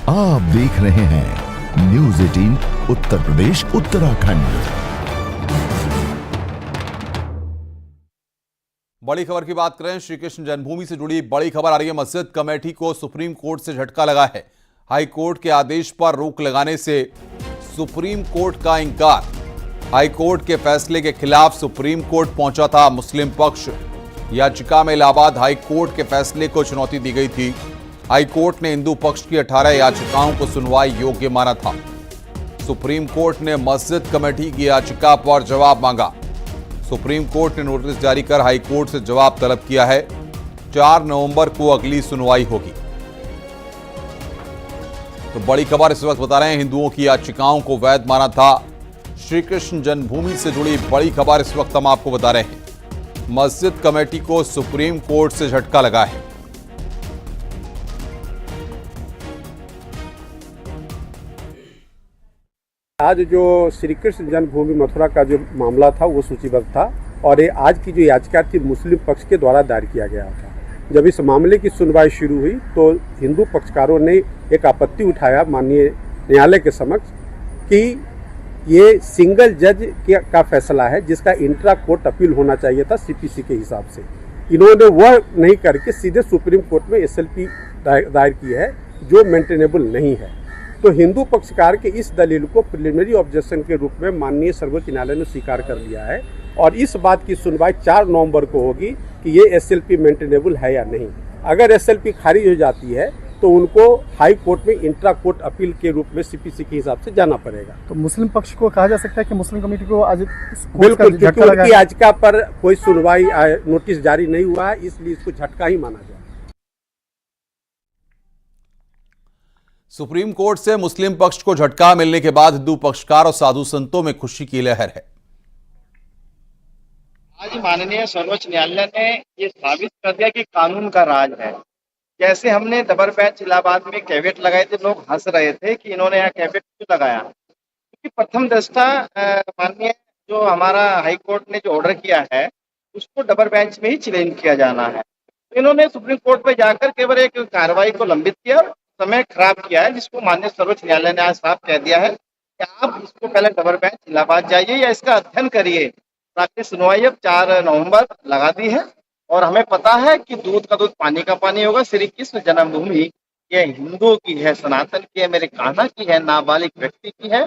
आप देख रहे हैं न्यूज़ 18 उत्तर प्रदेश उत्तराखंड। बड़ी खबर की बात करें, श्री कृष्ण जन्मभूमि से जुड़ी बड़ी खबर आ रही है। मस्जिद कमेटी को सुप्रीम कोर्ट से झटका लगा है। हाई कोर्ट के आदेश पर रोक लगाने से सुप्रीम कोर्ट का इंकार। हाई कोर्ट के फैसले के खिलाफ सुप्रीम कोर्ट पहुंचा था मुस्लिम पक्ष। याचिका में इलाहाबाद हाई कोर्ट के फैसले को चुनौती दी गई थी। हाई कोर्ट ने हिंदू पक्ष की 18 याचिकाओं को सुनवाई योग्य माना था। सुप्रीम कोर्ट ने मस्जिद कमेटी की याचिका पर जवाब मांगा। सुप्रीम कोर्ट ने नोटिस जारी कर हाई कोर्ट से जवाब तलब किया है। 4 नवंबर को अगली सुनवाई होगी। तो बड़ी खबर इस वक्त बता रहे हैं, हिंदुओं की याचिकाओं को वैध माना था। श्री कृष्ण जन्मभूमि से जुड़ी बड़ी खबर इस वक्त हम आपको बता रहे हैं। मस्जिद कमेटी को सुप्रीम कोर्ट से झटका लगा है। आज जो श्री कृष्ण जन्मभूमि मथुरा का जो मामला था वो सूचीबद्ध था और ये आज की जो याचिका थी मुस्लिम पक्ष के द्वारा दायर किया गया था। जब इस मामले की सुनवाई शुरू हुई तो हिंदू पक्षकारों ने एक आपत्ति उठाया माननीय न्यायालय के समक्ष कि ये सिंगल जज का फैसला है जिसका इंट्रा कोर्ट अपील होना चाहिए था सीपीसी के हिसाब से। इन्होंने वह नहीं करके सीधे सुप्रीम कोर्ट में एसएलपी दायर की है जो मेंटेनेबल नहीं है। तो हिंदू पक्षकार के इस दलील को प्रिलिमिनरी ऑब्जेक्शन के रूप में माननीय सर्वोच्च न्यायालय ने स्वीकार कर लिया है और इस बात की सुनवाई 4 नवंबर को होगी कि ये एसएलपी मेंटेनेबल है या नहीं। अगर एसएलपी खारिज हो जाती है तो उनको हाई कोर्ट में इंट्रा कोर्ट अपील के रूप में सीपीसी के हिसाब से जाना पड़ेगा। तो मुस्लिम पक्ष को कहा जा सकता है कि मुस्लिम कमेटी को आज बिल्कुल, क्योंकि उनकी याचिका पर कोई सुनवाई नोटिस जारी नहीं हुआ है, इसलिए इसको झटका ही माना जाए। सुप्रीम कोर्ट से मुस्लिम पक्ष को झटका मिलने के बाद हिंदू पक्षकार और साधु संतों में खुशी की लहर है। आज माननीय सर्वोच्च न्यायालय ने ये साबित कर दिया कि कानून का राज है। जैसे हमने डबल बेंच इलाहाबाद में कैवेट लगाए थे, लोग हंस रहे थे कि इन्होंने यहाँ कैवेट क्यों लगाया, क्योंकि प्रथम दृष्टा माननीय जो हमारा हाई कोर्ट ने जो ऑर्डर किया है उसको डबल बेंच में ही चैलेंज किया जाना है। तो इन्होंने सुप्रीम कोर्ट में जाकर केवल एक कार्रवाई को लंबित किया, समय खराब किया है, जिसको माननीय सर्वोच्च न्यायालय ने आज साफ कह दिया है कि आप इसको पहले डबल बेंच इलाहाबाद जाइए या इसका अध्ययन करिए, ताकि सुनवाई अब 4 नवंबर लगा दी है। और हमें पता है कि दूध का दूध पानी का पानी होगा। श्री कृष्ण जन्मभूमि ये हिंदुओं की है, सनातन की है, मेरे कान्हा की है, नाबालिग व्यक्ति की है।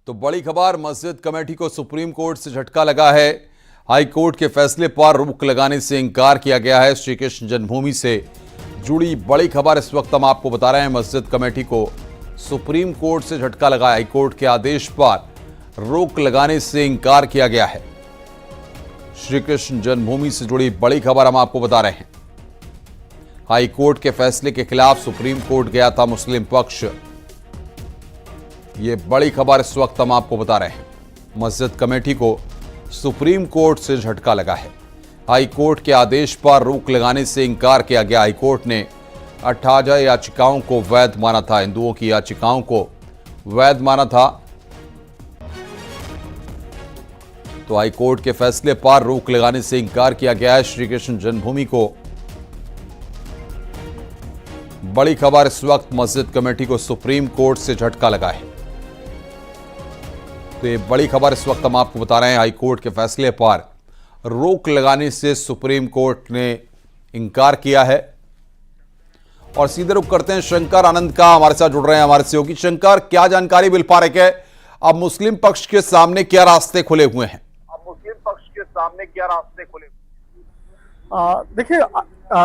तो बड़ी खबर, मस्जिद कमेटी को सुप्रीम कोर्ट से झटका लगा है। हाई कोर्ट के फैसले पर रोक लगाने से इंकार किया गया है। श्री कृष्ण जन्मभूमि से जुड़ी बड़ी खबर इस वक्त हम आपको बता रहे हैं। मस्जिद कमेटी को सुप्रीम कोर्ट से झटका लगा। हाई कोर्ट के आदेश पर रोक लगाने से इंकार किया गया है। श्री कृष्ण जन्मभूमि से जुड़ी बड़ी खबर हम आपको बता रहे हैं। हाई कोर्ट के फैसले के खिलाफ सुप्रीम कोर्ट गया था मुस्लिम पक्ष। ये बड़ी खबर इस वक्त हम आपको बता रहे हैं। मस्जिद कमेटी को सुप्रीम कोर्ट से झटका लगा है। हाई कोर्ट के आदेश पर रोक लगाने से इंकार किया गया। हाई कोर्ट ने 18 याचिकाओं को वैध माना था। हिंदुओं की याचिकाओं को वैध माना था। तो हाई कोर्ट के फैसले पर रोक लगाने से इंकार किया गया है। श्री कृष्ण जन्मभूमि को बड़ी खबर इस वक्त, मस्जिद कमेटी को सुप्रीम कोर्ट से झटका लगा है। तो ये बड़ी खबर इस वक्त हम आपको बता रहे हैं। हाई कोर्ट के फैसले पर रोक लगाने से सुप्रीम कोर्ट ने इंकार किया है। और सीधे रुख करते हैं शंकर आनंद का, हमारे साथ जुड़ रहे हैं हमारे सहयोगी। शंकर, क्या जानकारी मिल पा रही है? अब मुस्लिम पक्ष के सामने क्या रास्ते खुले हुए हैं? देखिए,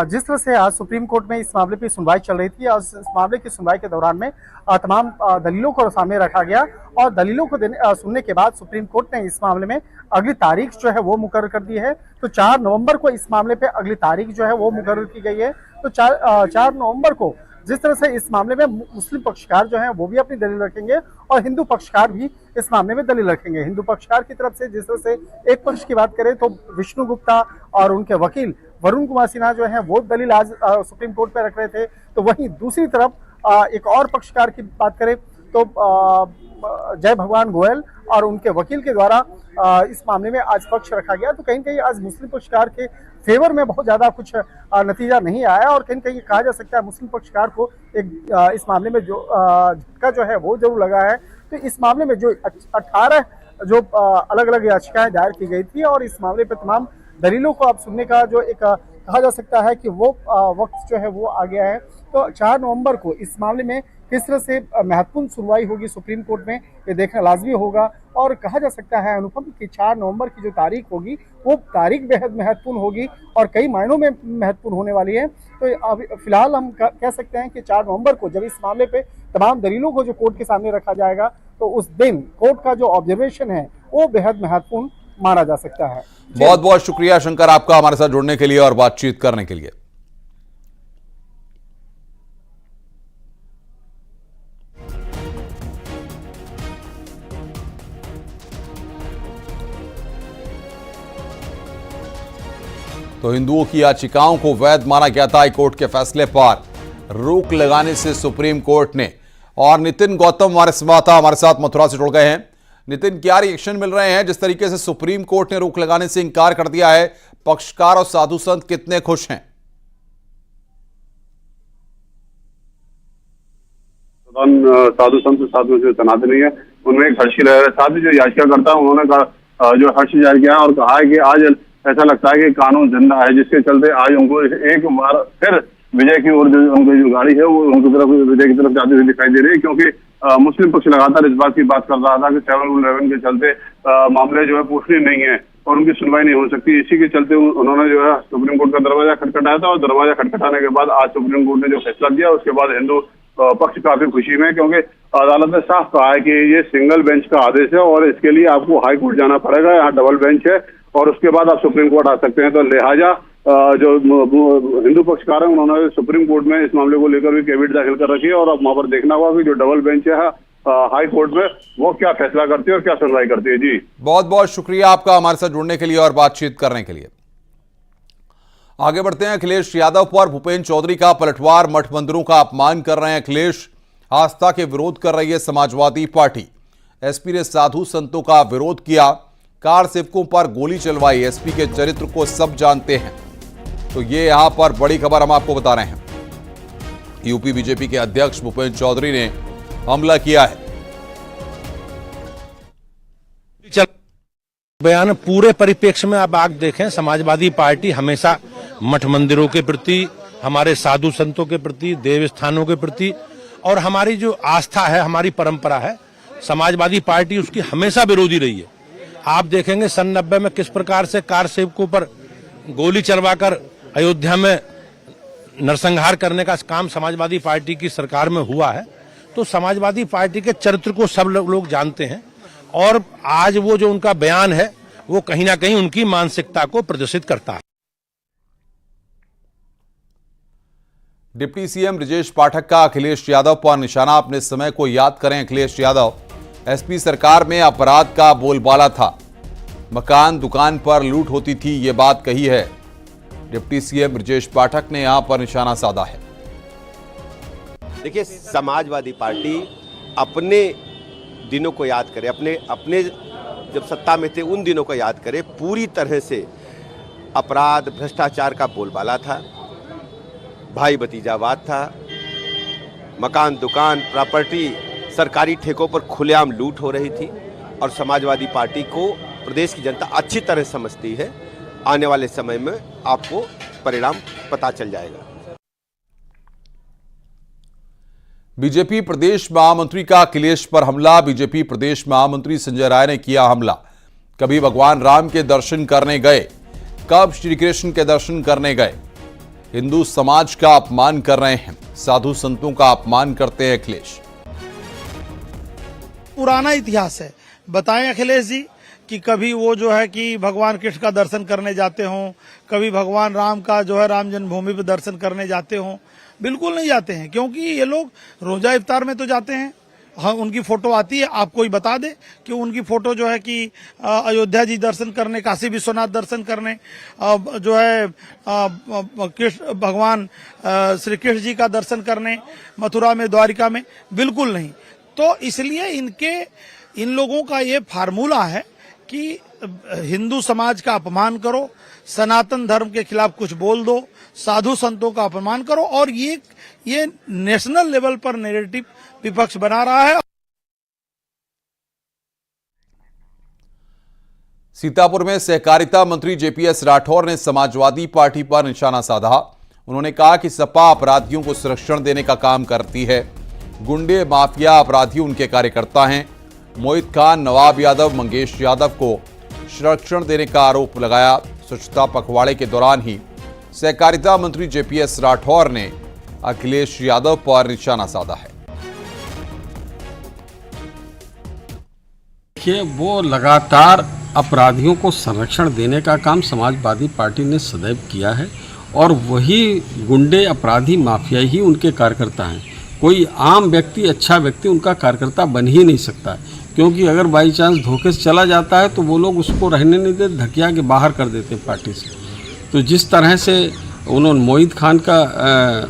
जिस तरह से आज सुप्रीम कोर्ट में इस मामले पे सुनवाई चल रही थी, आज इस मामले की सुनवाई के दौरान में तमाम दलीलों को सामने रखा गया और दलीलों को सुनने के बाद सुप्रीम कोर्ट ने इस मामले में अगली तारीख जो है वो मुकर्रर कर दी है। तो 4 नवंबर को इस मामले पे अगली तारीख जो है वो मुकर्रर की गई है। तो 4 नवंबर को जिस तरह से इस मामले में मुस्लिम पक्षकार जो हैं वो भी अपनी दलील रखेंगे और हिंदू पक्षकार भी इस मामले में दलील रखेंगे। हिंदू पक्षकार की तरफ से जिस तरह से एक पक्ष की बात करें तो विष्णु गुप्ता और उनके वकील वरुण कुमार सिन्हा जो हैं वो दलील आज सुप्रीम कोर्ट पे रख रहे थे। तो वहीं दूसरी तरफ एक और पक्षकार की बात करें तो जय भगवान गोयल और उनके वकील के द्वारा इस मामले में आज पक्ष रखा गया। तो कहीं कहीं आज मुस्लिम पक्षकार के फेवर में बहुत ज्यादा कुछ नतीजा नहीं आया और कहीं कहीं कहा जा सकता है मुस्लिम पक्षकार को एक इस मामले में जो झटका जो है वो जरूर लगा है। तो इस मामले में जो 18 जो अलग अलग याचिकाएं दायर की गई थी और इस मामले पर तमाम दलीलों को अब सुनने का जो एक कहा जा सकता है कि वो वक्त जो है वो आ गया है। तो 4 नवंबर को इस मामले में किस तरह से महत्वपूर्ण सुनवाई होगी सुप्रीम कोर्ट में, ये देखना लाजमी होगा। और कहा जा सकता है अनुपम कि 4 नवंबर की जो तारीख होगी वो तारीख बेहद महत्वपूर्ण होगी और कई मायनों में महत्वपूर्ण होने वाली है। तो अभी फिलहाल हम कह सकते हैं कि 4 नवंबर को जब इस मामले पे तमाम दलीलों को जो कोर्ट के सामने रखा जाएगा तो उस दिन कोर्ट का जो ऑब्जर्वेशन है वो बेहद महत्वपूर्ण माना जा सकता है। बहुत बहुत शुक्रिया शंकर आपका हमारे साथ जुड़ने के लिए और बातचीत करने के लिए। तो हिंदुओं की याचिकाओं को वैध माना गया था हाईकोर्ट के फैसले पर रोक लगाने से सुप्रीम कोर्ट ने। और नितिन गौतम हमारे संवाददाता हमारे साथ मथुरा से जुड़ गए हैं। नितिन, क्या रिएक्शन मिल रहे हैं जिस तरीके से सुप्रीम कोर्ट ने रोक लगाने से इंकार कर दिया है? पक्षकार और साधु संत कितने खुश हैं? साधु संत साधु से तनात नहीं है, उनमें एक हर्षी लहर है। साथ ही जो याचिकाकर्ता है उन्होंने कहा जो हर्ष जाहिर किया और कहा है कि आज ऐसा लगता है कि कानून जिंदा है, जिसके चलते आज उनको एक बार फिर विजय की ओर उनकी जो गाड़ी है वो उनकी तरफ विजय की तरफ जाती हुई दिखाई दे रही है। क्योंकि मुस्लिम पक्ष लगातार इस बात की बात कर रहा था कि 7-11 के चलते मामले जो है पोषणीय नहीं है और उनकी सुनवाई नहीं हो सकती। इसी के चलते उन्होंने जो है सुप्रीम कोर्ट का दरवाजा खटखटाया था और दरवाजा खटखटाने के बाद आज सुप्रीम कोर्ट ने जो फैसला दिया उसके बाद हिंदू पक्ष काफी खुशी में, क्योंकि अदालत ने साफ कहा है कि ये सिंगल बेंच का आदेश है और इसके लिए आपको हाई कोर्ट जाना पड़ेगा। यहाँ डबल बेंच है और उसके बाद आप सुप्रीम कोर्ट आ सकते हैं। तो लिहाजा जो हिंदू पक्षकार है उन्होंने सुप्रीम कोर्ट में इस मामले को लेकर भी कैविट दाखिल कर रखी है और अब वहां पर देखना होगा कि जो डबल बेंच है हाई कोर्ट में वो क्या फैसला करती है और क्या सुनवाई करती है। जी बहुत बहुत शुक्रिया आपका हमारे साथ जुड़ने के लिए और बातचीत करने के लिए। आगे बढ़ते हैं। अखिलेश यादव पर भूपेंद्र चौधरी का पलटवार, मठ मंदिरों का अपमान कर रहे हैं अखिलेश। आस्था के विरोध कर रही है समाजवादी पार्टी। एसपी ने साधु संतों का विरोध किया, कार सेवकों पर गोली चलवाई। एसपी के चरित्र को सब जानते हैं। तो ये यहां पर बड़ी खबर हम आपको बता रहे हैं। यूपी बीजेपी के अध्यक्ष भूपेंद्र चौधरी ने हमला किया है। बयान पूरे परिप्रेक्ष्य में आप देखें, समाजवादी पार्टी हमेशा मठ मंदिरों के प्रति, हमारे साधु संतों के प्रति, देव स्थानों के प्रति और हमारी जो आस्था है, हमारी परंपरा है, समाजवादी पार्टी उसकी हमेशा विरोधी रही है। आप देखेंगे सन 90 में किस प्रकार से कार सेवकों पर गोली चलवाकर अयोध्या में नरसंहार करने का काम समाजवादी पार्टी की सरकार में हुआ है। तो समाजवादी पार्टी के चरित्र को सब लोग जानते हैं और आज वो जो उनका बयान है वो कहीं ना कहीं उनकी मानसिकता को प्रदर्शित करता है। डिप्टी सीएम ब्रजेश पाठक का अखिलेश यादव पर निशाना। अपने समय को याद करें। अखिलेश यादव एसपी सरकार में अपराध का बोलबाला था। मकान दुकान पर लूट होती थी, ये बात कही है। डिप्टी सीएम ब्रजेश पाठक ने यहां पर निशाना साधा है। देखिए, समाजवादी पार्टी अपने दिनों को याद करे, अपने जब सत्ता में थे उन दिनों को याद करे। पूरी तरह से अपराध भ्रष्टाचार का बोलबाला था, भाई भतीजावाद था, मकान दुकान प्रॉपर्टी सरकारी ठेकों पर खुलेआम लूट हो रही थी और समाजवादी पार्टी को प्रदेश की जनता अच्छी तरह समझती है। आने वाले समय में आपको परिणाम पता चल जाएगा। बीजेपी प्रदेश महामंत्री का अखिलेश पर हमला। बीजेपी प्रदेश महामंत्री संजय राय ने किया हमला। कभी भगवान राम के दर्शन करने गए, कब श्री कृष्ण के दर्शन करने गए। हिंदू समाज का अपमान कर रहे हैं, साधु संतों का अपमान करते हैं अखिलेश। पुराना इतिहास है, बताएं अखिलेश जी कि कभी वो जो है कि भगवान कृष्ण का दर्शन करने जाते हों, कभी भगवान राम का जो है राम जन्मभूमि पर दर्शन करने जाते हों। बिल्कुल नहीं जाते हैं, क्योंकि ये लोग रोजा इफ्तार में तो जाते हैं। हाँ, उनकी फोटो आती है, आप कोई बता दे कि उनकी फोटो जो है कि अयोध्या जी दर्शन करने, काशी विश्वनाथ दर्शन करने, जो है कृष्ण भगवान श्री कृष्ण जी का दर्शन करने मथुरा में, द्वारिका में, बिल्कुल नहीं। तो इसलिए इन लोगों का ये फार्मूला है कि हिंदू समाज का अपमान करो, सनातन धर्म के खिलाफ कुछ बोल दो, साधु संतों का अपमान करो, और ये नेशनल लेवल पर नैरेटिव विपक्ष बना रहा है। सीतापुर में सहकारिता मंत्री जेपीएस राठौर ने समाजवादी पार्टी पर निशाना साधा। उन्होंने कहा कि सपा अपराधियों को संरक्षण देने का काम करती है। गुंडे माफिया अपराधी उनके कार्यकर्ता हैं। मोहित खान, नवाब यादव, मंगेश यादव को संरक्षण देने का आरोप लगाया। स्वच्छता पखवाड़े के दौरान ही सहकारिता मंत्री जेपीएस राठौर ने अखिलेश यादव पर निशाना साधा है। देखिए, वो लगातार अपराधियों को संरक्षण देने का काम समाजवादी पार्टी ने सदैव किया है, और वही गुंडे अपराधी माफिया ही उनके कार्यकर्ता हैं। कोई आम व्यक्ति, अच्छा व्यक्ति उनका कार्यकर्ता बन ही नहीं सकता, क्योंकि अगर बाई चांस धोखे से चला जाता है तो वो लोग उसको रहने नहीं देते, धकिया के बाहर कर देते हैं पार्टी से। तो जिस तरह से उन्होंने मोहित खान का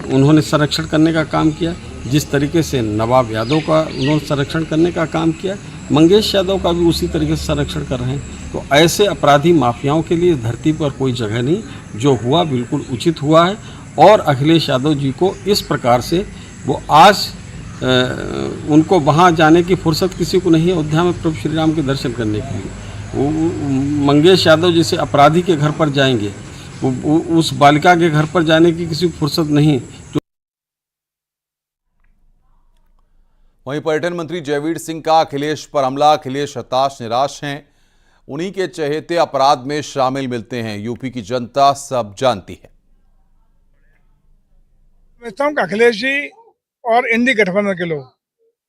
उन्होंने संरक्षण करने का काम किया, जिस तरीके से नवाब यादव का उन्होंने संरक्षण करने का काम किया, मंगेश यादव का भी उसी तरीके से संरक्षण कर रहे हैं। तो ऐसे अपराधी माफियाओं के लिए धरती पर कोई जगह नहीं। जो हुआ बिल्कुल उचित हुआ है, और अखिलेश यादव जी को इस प्रकार से वो आज उनको वहाँ जाने की फुर्सत किसी को नहीं है अयोध्या में प्रभु श्री राम के दर्शन करने के लिए। वो मंगेश यादव जैसे अपराधी के घर पर जाएंगे, उस बालिका के घर पर जाने की किसी को फुर्सत नहीं। वहीं पर्यटन मंत्री जयवीर सिंह का अखिलेश पर हमला। अखिलेश हताश निराश हैं। उन्हीं के चहेते अपराध में शामिल मिलते हैं। यूपी की जनता सब जानती है। समझता हूं कि अखिलेश जी और इंडी गठबंधन के लोग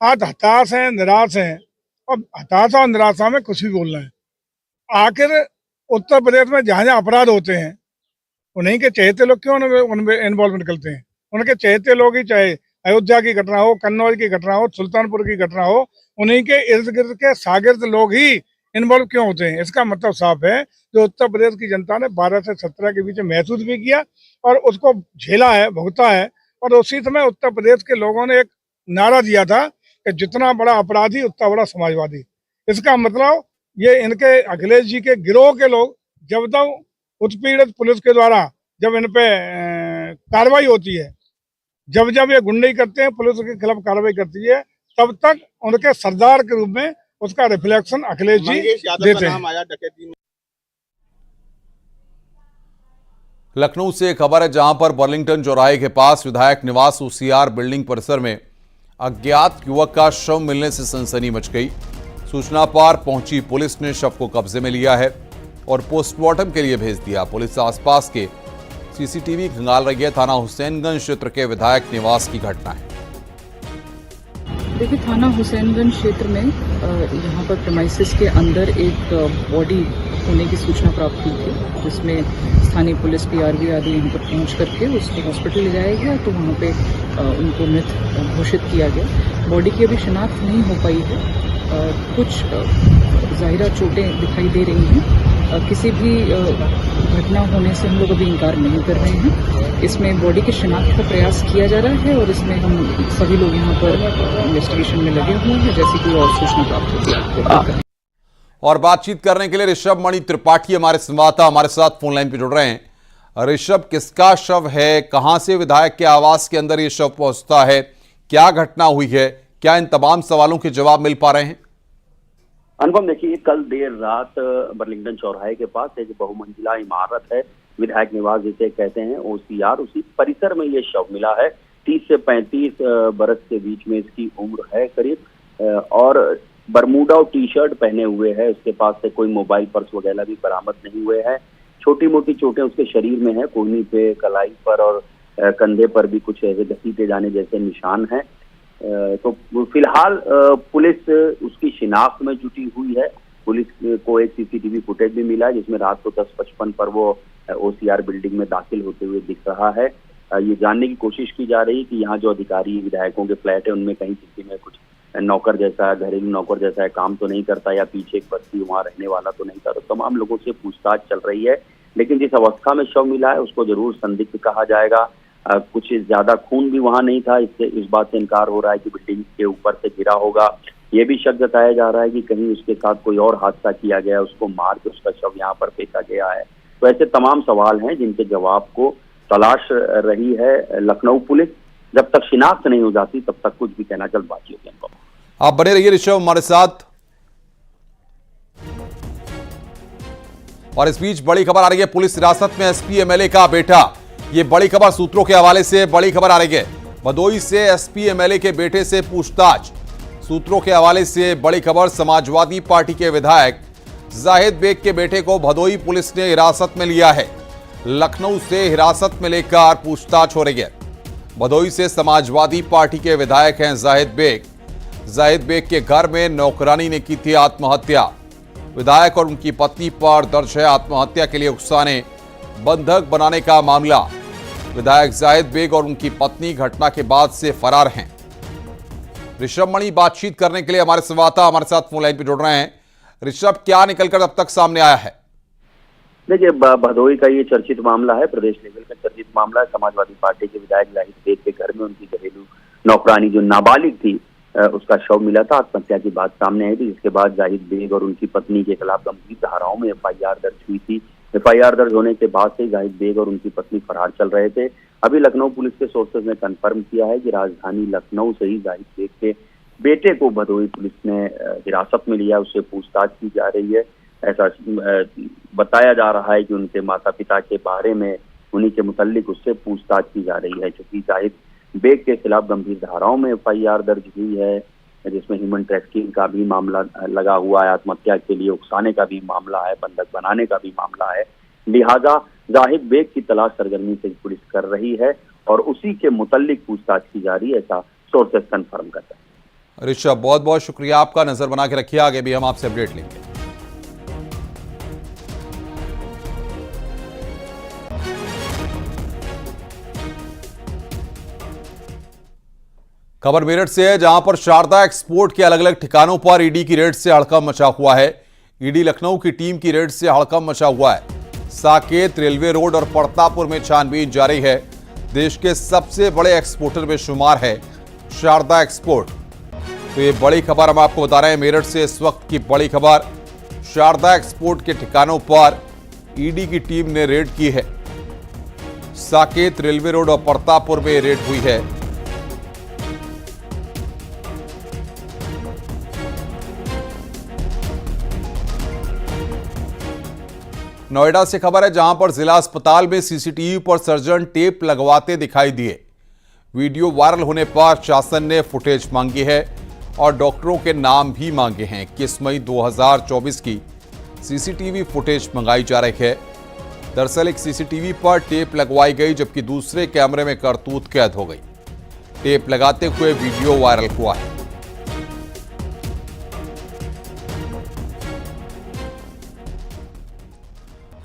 आज हताश हैं, निराश हैं, और हताशा और निराशा में कुछ भी बोलना है। आखिर उत्तर प्रदेश में जहाँ जहाँ अपराध होते हैं उन्हीं के चहेते लोग क्यों उनमें इन्वॉल्व निकलते हैं। उनके चहेते लोग ही, चाहे अयोध्या की घटना हो, कन्नौज की घटना हो, सुल्तानपुर की घटना हो, उन्हीं के इर्द गिर्द के शागिर्द लोग ही इन्वॉल्व क्यों होते हैं। इसका मतलब साफ है, जो उत्तर प्रदेश की जनता ने 12 से 17 के बीच महसूस भी किया और उसको झेला है, भुगता है। और उसी समय उत्तर प्रदेश के लोगों ने एक नारा दिया था कि जितना बड़ा अपराधी उतना बड़ा समाजवादी। इसका मतलब ये इनके अखिलेश जी के गिरोह के लोग जब तक उत्पीड़ित पुलिस के द्वारा जब इन पे कार्रवाई होती है, जब जब ये गुंडई करते हैं, पुलिस के खिलाफ कार्रवाई करती है, तब तक उनके सरदार के रूप में उसका रिफ्लेक्शन अखिलेश जी देते हैं। लखनऊ से खबर है, जहां पर बर्लिंगटन चौराहे के पास विधायक निवास ओसीआर बिल्डिंग परिसर में अज्ञात युवक का शव मिलने से सनसनी मच गई। सूचना पर पहुंची पुलिस ने शव को कब्जे में लिया है और पोस्टमार्टम के लिए भेज दिया। पुलिस आसपास के सीसीटीवी खंगाल रही है। थाना हुसैनगंज क्षेत्र के विधायक निवास की घटना है। देखिए, थाना हुसैनगंज क्षेत्र में यहाँ पर प्रेमाइसिस के अंदर एक बॉडी होने की सूचना प्राप्त हुई थी, जिसमें स्थानीय पुलिस, पीआरबी आदि यहाँ पर पहुँच करके उसको हॉस्पिटल ले जाया गया। तो वहाँ पे उनको मृत घोषित किया गया। बॉडी की अभी शिनाख्त नहीं हो पाई है। कुछ ज़ाहिरा चोटें दिखाई दे रही हैं। किसी भी घटना होने से हम लोग अभी इनकार नहीं कर रहे हैं। इसमें बॉडी की शिनाख्त का प्रयास किया जा रहा है और इसमें हम सभी लोग यहाँ पर इन्वेस्टिगेशन में लगे हुए हैं। जैसे कि और सूचना प्राप्त होती है। और बातचीत करने के लिए ऋषभ मणि त्रिपाठी हमारे संवाददाता हमारे साथ फोन लाइन पर जुड़ रहे हैं। ऋषभ, किसका शव है? कहां से विधायक के आवास के अंदर ये शव पहुंचता है? क्या घटना हुई है? क्या इन तमाम सवालों के जवाब मिल पा रहे हैं? अनुपम, देखिए, कल देर रात बर्लिंगटन चौराहे के पास एक बहुमंजिला इमारत है, विधायक निवास जिसे कहते हैं, ओसीआर, उसी परिसर में ये शव मिला है। 30 से 35 बरस के बीच में इसकी उम्र है करीब, और बरमूडा और टी शर्ट पहने हुए है। उसके पास से कोई मोबाइल, पर्स वगैरह भी बरामद नहीं हुए हैं। छोटी मोटी चोटें उसके शरीर में है, कोहनी पे, कलाई पर और कंधे पर भी कुछ ऐसे घसीटे जाने जैसे निशान हैं। तो फिलहाल पुलिस उसकी शिनाख्त में जुटी हुई है। पुलिस को एक सीसीटीवी फुटेज भी मिला है, जिसमें रात को 10:55 पर वो ओसीआर बिल्डिंग में दाखिल होते हुए दिख रहा है। ये जानने की कोशिश की जा रही है कि यहाँ जो अधिकारी विधायकों के फ्लैट है उनमें कहीं किसी में कुछ नौकर जैसा, घरेलू नौकर जैसा है, काम तो नहीं करता, या पीछे एक बस्ती वहाँ रहने वाला तो नहीं था। तो तमाम लोगों से पूछताछ चल रही है, लेकिन जिस अवस्था में शव मिला है उसको जरूर संदिग्ध कहा जाएगा। कुछ ज्यादा खून भी वहां नहीं था, इससे इस बात से इनकार हो रहा है कि बिल्डिंग के ऊपर से गिरा होगा। ये भी शक जताया जा रहा है कि कहीं उसके साथ कोई और हादसा किया गया, उसको मार के उसका शव यहाँ पर फेंका गया है। तो ऐसे तमाम सवाल हैं जिनके जवाब को तलाश रही है लखनऊ पुलिस। जब तक शिनाख्त नहीं हो जाती तब तक कुछ भी कहना जल्दबाजी होगी। आप बने रहिए ऋषभ हमारे साथ। और इस बीच बड़ी खबर आ रही है, पुलिस हिरासत में एसपी एमएलए का बेटा। ये बड़ी खबर सूत्रों के हवाले से बड़ी खबर आ रही है। भदोई से एसपी एमएलए के बेटे से पूछताछ। सूत्रों के हवाले से बड़ी खबर, समाजवादी पार्टी के विधायक जाहिद बेग के बेटे को भदोई पुलिस ने हिरासत में लिया है। लखनऊ से हिरासत में लेकर पूछताछ हो रही है। भदोई से समाजवादी पार्टी के विधायक हैं जाहिद बेग। जाहिद बेग के घर में नौकरानी ने की थी आत्महत्या। विधायक और उनकी पत्नी पर दर्ज है आत्महत्या के लिए उकसाने, बंधक बनाने का मामला। विधायक जाहिद बेग और उनकी पत्नी घटना के बाद से फरार हैं। ऋषभ मणि बातचीत करने के लिए हमारे संवाददाता हमारे साथ फोन लाइन पर जुड़ रहे हैं। ऋषभ, क्या निकलकर अब तक सामने आया है? देखिए, भदोई का ये चर्चित मामला है, प्रदेश लेवल का चर्चित मामला है। समाजवादी पार्टी के विधायक जाहिद बेग के घर में उनकी घरेलू नौकरानी जो नाबालिग थी उसका शव मिला था। आत्महत्या की बात सामने आई थी, जिसके बाद जाहिद बेग और उनकी पत्नी के खिलाफ गंभीर धाराओं में एफआईआर दर्ज हुई थी। एफआईआर दर्ज होने के बाद से जाहिद बेग और उनकी पत्नी फरार चल रहे थे। अभी लखनऊ पुलिस के सोर्सेज ने कंफर्म किया है कि राजधानी लखनऊ से ही जाहिद बेग के बेटे को भदोई पुलिस ने हिरासत में लिया, उससे पूछताछ की जा रही है। ऐसा बताया जा रहा है कि उनके माता पिता के बारे में, उन्हीं के मुतल्लिक उससे पूछताछ की जा रही है, क्योंकि जाहिद बेग के खिलाफ गंभीर धाराओं में एफआईआर दर्ज हुई है, जिसमें ह्यूमन ट्रैफिकिंग का भी मामला लगा हुआ है, आत्महत्या के लिए उकसाने का भी मामला है, बंधक बनाने का भी मामला है। लिहाजा जाहिद बेग की तलाश सरगर्मी से पुलिस कर रही है और उसी के मुतल्लिक पूछताछ की जा रही है, ऐसा सोर्सेस कंफर्म करता है। ऋषभ, बहुत बहुत शुक्रिया आपका। नजर बना के रखिए, आगे भी हम आपसे अपडेट लेंगे। खबर मेरठ से है, जहां पर शारदा एक्सपोर्ट के अलग अलग ठिकानों पर ईडी की रेड से हड़कंप मचा हुआ है। ईडी लखनऊ की टीम की रेड से हड़कंप मचा हुआ है। साकेत, रेलवे रोड और पड़तापुर में छानबीन जारी है। देश के सबसे बड़े एक्सपोर्टर में शुमार है शारदा एक्सपोर्ट। तो ये बड़ी खबर हम आपको बता रहे हैं मेरठ से। इस वक्त की बड़ी खबर, शारदा एक्सपोर्ट के ठिकानों पर ईडी की टीम ने रेड की है। साकेत, रेलवे रोड और पड़तापुर में रेड हुई है। नोएडा से खबर है, जहां पर जिला अस्पताल में सीसीटीवी पर सर्जन टेप लगवाते दिखाई दिए। वीडियो वायरल होने पर शासन ने फुटेज मांगी है और डॉक्टरों के नाम भी मांगे हैं। 21 मई 2024 की सीसीटीवी फुटेज मंगाई जा रही है। दरअसल एक सीसीटीवी पर टेप लगवाई गई, जबकि दूसरे कैमरे में करतूत कैद हो गई। टेप लगाते हुए वीडियो वायरल हुआ है।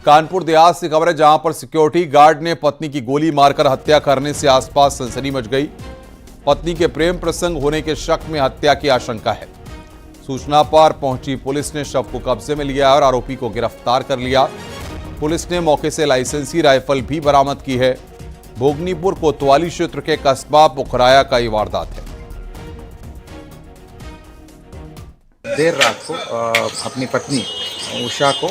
कानपुर देहात से खबर है, जहां पर सिक्योरिटी गार्ड ने पत्नी की गोली मारकर हत्या करने से आसपास सनसनी मच गई। पत्नी के प्रेम प्रसंग होने के शक में हत्या की आशंका है। सूचना पर पहुंची पुलिस ने शव को कब्जे में लिया और आरोपी को गिरफ्तार कर लिया। पुलिस ने मौके से लाइसेंसी राइफल भी बरामद की है। भोगनीपुर कोतवाली क्षेत्र के कस्बा पुखराया का ये वारदात है। देर रात को अपनी पत्नी उषा को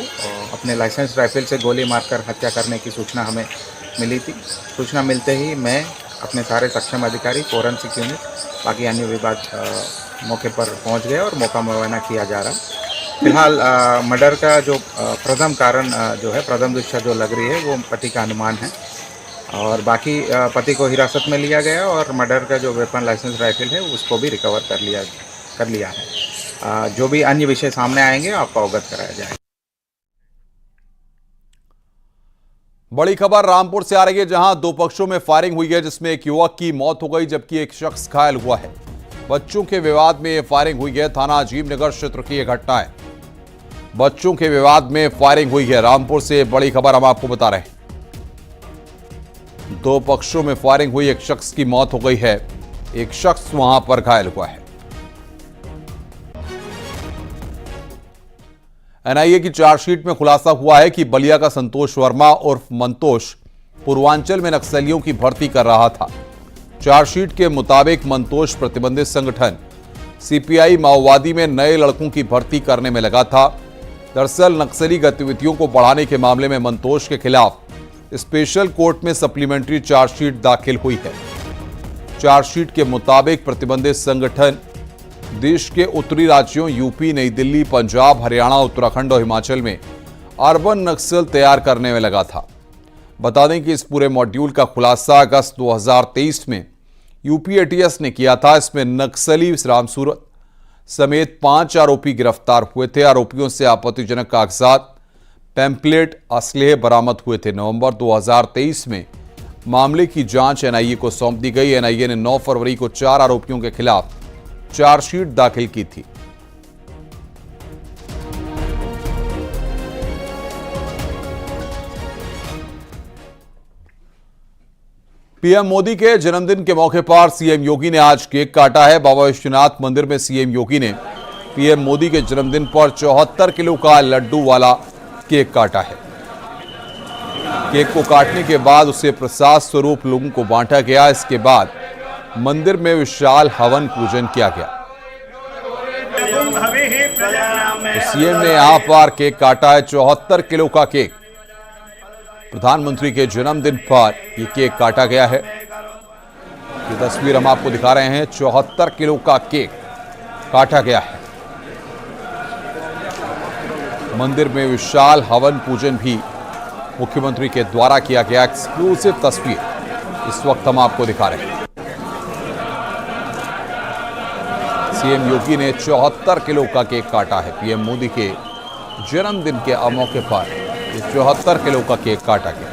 अपने लाइसेंस राइफल से गोली मारकर हत्या करने की सूचना हमें मिली थी। सूचना मिलते ही मैं, अपने सारे सक्षम अधिकारी, फोरेंसिक यूनिट, बाकी अन्य विभाग मौके पर पहुंच गए और मौका मुआयना किया जा रहा है। फिलहाल मर्डर का जो प्रथम कारण जो है, प्रथम दृष्टया जो लग रही है, वो पति का अनुमान है और बाकी पति को हिरासत में लिया गया और मर्डर का जो वेपन लाइसेंस राइफल है उसको भी रिकवर कर लिया है। जो भी अन्य विषय सामने आएंगे आपको अवगत कराया जाएगा। बड़ी खबर रामपुर से आ रही है, जहां दो पक्षों में फायरिंग हुई है, जिसमें एक युवक की मौत हो गई जबकि एक शख्स घायल हुआ है। बच्चों के विवाद में यह फायरिंग हुई है। थाना अजीमनगर क्षेत्र की यह घटना है। बच्चों के विवाद में फायरिंग हुई है। रामपुर से बड़ी खबर हम आपको बता रहे हैं। दो पक्षों में फायरिंग हुई, एक शख्स की मौत हो गई है, एक शख्स वहां पर घायल हुआ है। एनआईए की चार्जशीट में खुलासा हुआ है कि बलिया का संतोष वर्मा उर्फ मंतोष पूर्वांचल में नक्सलियों की भर्ती कर रहा था। चार्जशीट के मुताबिक मंतोष प्रतिबंधित संगठन सीपीआई माओवादी में नए लड़कों की भर्ती करने में लगा था। दरअसल नक्सली गतिविधियों को बढ़ाने के मामले में मंतोष के खिलाफ स्पेशल कोर्ट में सप्लीमेंट्री चार्जशीट दाखिल हुई है। चार्जशीट के मुताबिक प्रतिबंधित संगठन देश के उत्तरी राज्यों यूपी, नई दिल्ली, पंजाब, हरियाणा, उत्तराखंड और हिमाचल में अर्बन नक्सल तैयार करने में लगा था। बता दें कि इस पूरे मॉड्यूल का खुलासा अगस्त 2023 में यूपी एटीएस ने किया था। इसमें नक्सली रामसूरत समेत 5 आरोपी गिरफ्तार हुए थे। आरोपियों से आपत्तिजनक कागजात, पैम्पलेट, असलहे बरामद हुए थे। नवंबर 2023 में मामले की जांच एनआईए को सौंप दी गई। एनआईए ने 9 फरवरी को 4 आरोपियों के खिलाफ चार्जशीट दाखिल की थी। पीएम मोदी के जन्मदिन के मौके पर सीएम योगी ने आज केक काटा है। बाबा विश्वनाथ मंदिर में सीएम योगी ने पीएम मोदी के जन्मदिन पर 74 किलो का लड्डू वाला केक काटा है। केक को काटने के बाद उसे प्रसाद स्वरूप लोगों को बांटा गया। इसके बाद मंदिर में विशाल हवन पूजन किया गया। तो सीएम ने यहां पर केक काटा है, 74 किलो का केक। प्रधानमंत्री के जन्मदिन पर यह केक काटा गया है। ये तस्वीर हम आपको दिखा रहे हैं, 74 किलो का केक काटा गया है। मंदिर में विशाल हवन पूजन भी मुख्यमंत्री के द्वारा किया गया। एक्सक्लूसिव तस्वीर इस वक्त हम आपको दिखा रहे हैं। सीएम योगी ने 74 किलो का केक काटा है। पीएम मोदी के जन्मदिन के मौके पर 74 किलो का केक काटा गया।